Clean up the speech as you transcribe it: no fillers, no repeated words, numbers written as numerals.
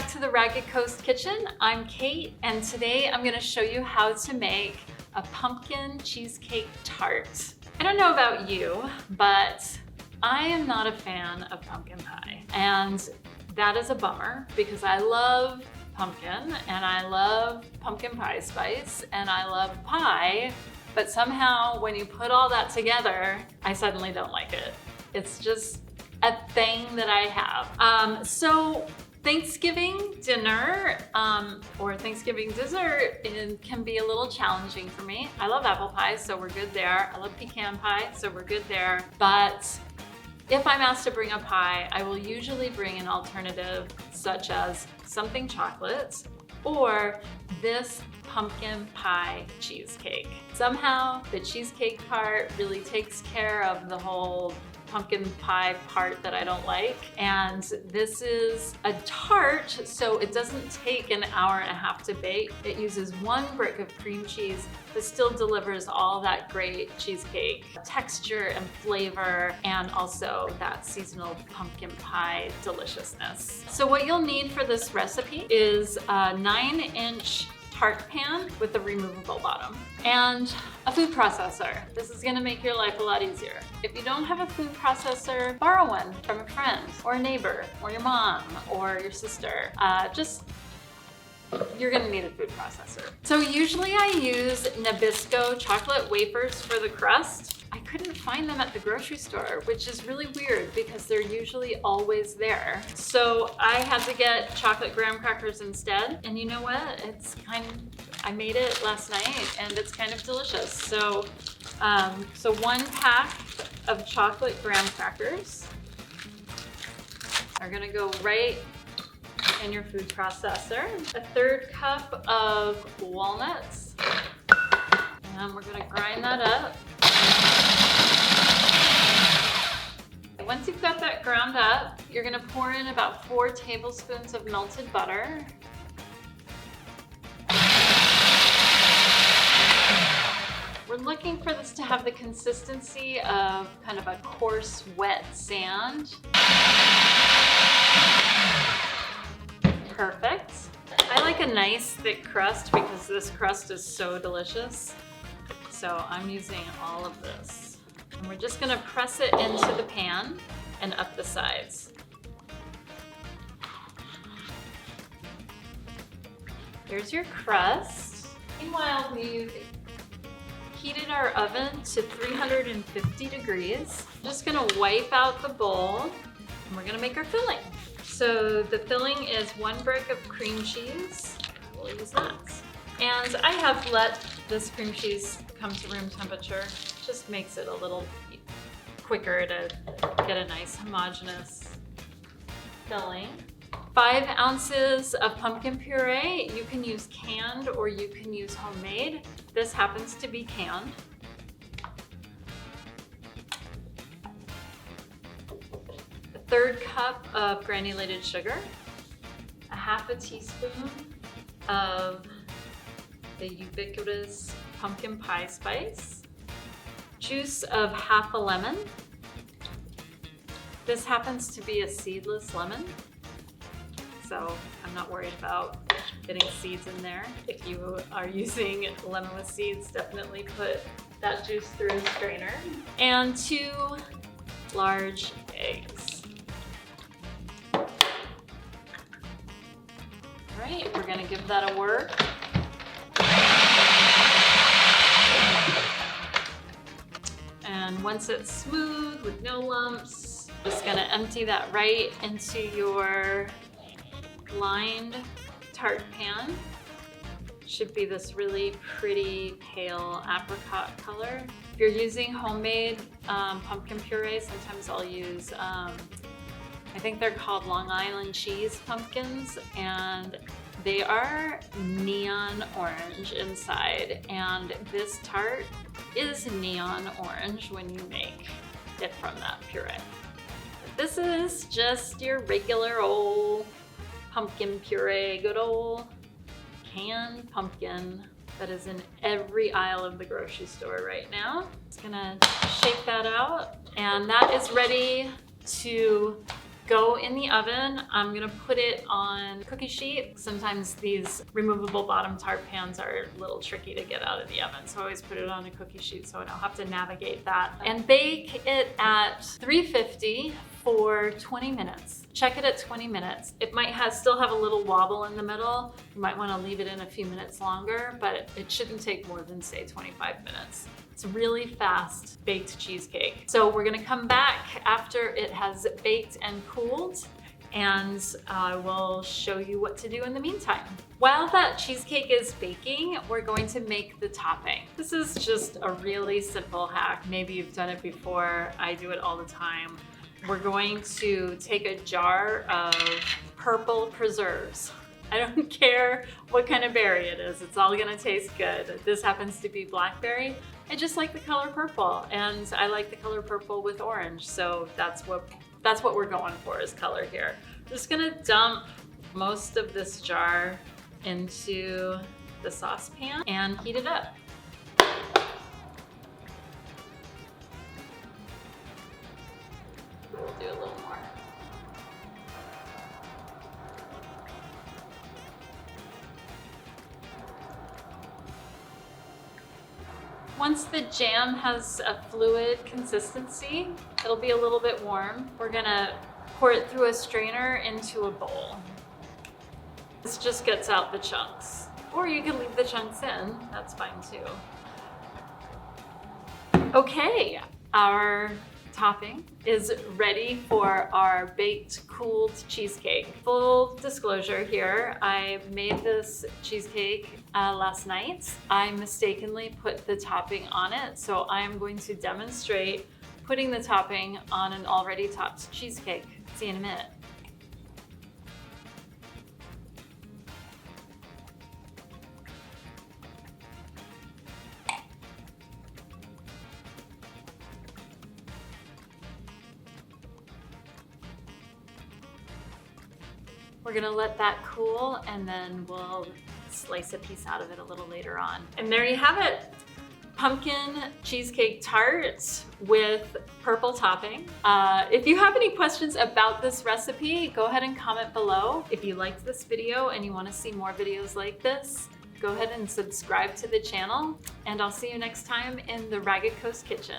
back to the Ragged Coast Kitchen. I'm Kate, and today I'm gonna show you how to make a pumpkin cheesecake tart. I don't know about you, but I am not a fan of pumpkin pie. And that is a bummer because I love pumpkin and I love pumpkin pie spice and I love pie, but somehow when you put all that together, I suddenly don't like it. It's just a thing that I have. So Thanksgiving dinner or Thanksgiving dessert can be a little challenging for me. I love apple pie, so we're good there. I love pecan pie, so we're good there. But if I'm asked to bring a pie, I will usually bring an alternative such as something chocolate or this pumpkin pie cheesecake. Somehow the cheesecake part really takes care of the whole pumpkin pie part that I don't like. And this is a tart, so it doesn't take an hour and a half to bake. It uses 1 brick of cream cheese that still delivers all that great cheesecake texture and flavor, and also that seasonal pumpkin pie deliciousness. So what you'll need for this recipe is a 9-inch tart pan with a removable bottom and a food processor. This is gonna make your life a lot easier. If you don't have a food processor, borrow one from a friend or a neighbor or your mom or your sister. You're gonna need a food processor. So usually I use Nabisco chocolate wafers for the crust. I couldn't find them at the grocery store, which is really weird because they're usually always there. So I had to get chocolate graham crackers instead. And you know what? I made it last night and it's kind of delicious. So 1 pack of chocolate graham crackers are gonna go right in your food processor. A 1/3 cup of walnuts. And we're gonna grind that up. Once you've got that ground up, you're gonna pour in about 4 tablespoons of melted butter. We're looking for this to have the consistency of kind of a coarse, wet sand. Perfect. I like a nice thick crust because this crust is so delicious. So I'm using all of this. And we're just gonna press it into the pan and up the sides. Here's your crust. Meanwhile, we've heated our oven to 350 degrees. I'm just gonna wipe out the bowl and we're gonna make our filling. So the filling is 1 brick of cream cheese. We'll use that. And I have let this cream cheese come to room temperature. Just makes it a little quicker to get a nice homogeneous filling. 5 ounces of pumpkin puree. You can use canned or you can use homemade. This happens to be canned. A 1/3 cup of granulated sugar. A 1/2 teaspoon of the ubiquitous pumpkin pie spice. Juice of 1/2 a lemon. This happens to be a seedless lemon, so I'm not worried about getting seeds in there. If you are using lemon with seeds, definitely put that juice through a strainer. And 2 large eggs. All right, we're gonna give that a whirl. And once it's smooth with no lumps, just gonna empty that right into your lined tart pan. Should be this really pretty pale apricot color. If you're using homemade pumpkin puree, sometimes I'll use, I think they're called Long Island cheese pumpkins, and they are neon orange inside, and this tart is neon orange when you make it from that puree. But this is just your regular old pumpkin puree, good old canned pumpkin that is in every aisle of the grocery store right now. Just gonna shake that out, and that is ready to go in the oven. I'm gonna put it on cookie sheet. Sometimes these removable bottom tart pans are a little tricky to get out of the oven, so I always put it on a cookie sheet so I don't have to navigate that. And bake it at 350 for 20 minutes. Check it at 20 minutes. It might still have a little wobble in the middle. You might want to leave it in a few minutes longer, but it shouldn't take more than, say, 25 minutes. It's really fast baked cheesecake. So we're gonna come back after it has baked and cooled, and I will show you what to do in the meantime. While that cheesecake is baking, we're going to make the topping. This is just a really simple hack. Maybe you've done it before. I do it all the time. We're going to take a jar of purple preserves. I don't care what kind of berry it is, it's all gonna taste good. This happens to be blackberry. I just like the color purple, and I like the color purple with orange, so that's what we're going for, is color here. I'm just gonna dump most of this jar into the saucepan and heat it up. We'll do a little more. Once the jam has a fluid consistency, it'll be a little bit warm. We're gonna pour it through a strainer into a bowl. This just gets out the chunks. Or you can leave the chunks in, that's fine too. Okay, our topping is ready for our baked cooled cheesecake. Full disclosure here, I made this cheesecake last night. I mistakenly put the topping on it, so I'm going to demonstrate putting the topping on an already topped cheesecake. See you in a minute. We're gonna let that cool, and then we'll slice a piece out of it a little later on. And there you have it. Pumpkin cheesecake tart with purple topping. If you have any questions about this recipe, go ahead and comment below. If you liked this video and you wanna see more videos like this, go ahead and subscribe to the channel, and I'll see you next time in the Ragged Coast Kitchen.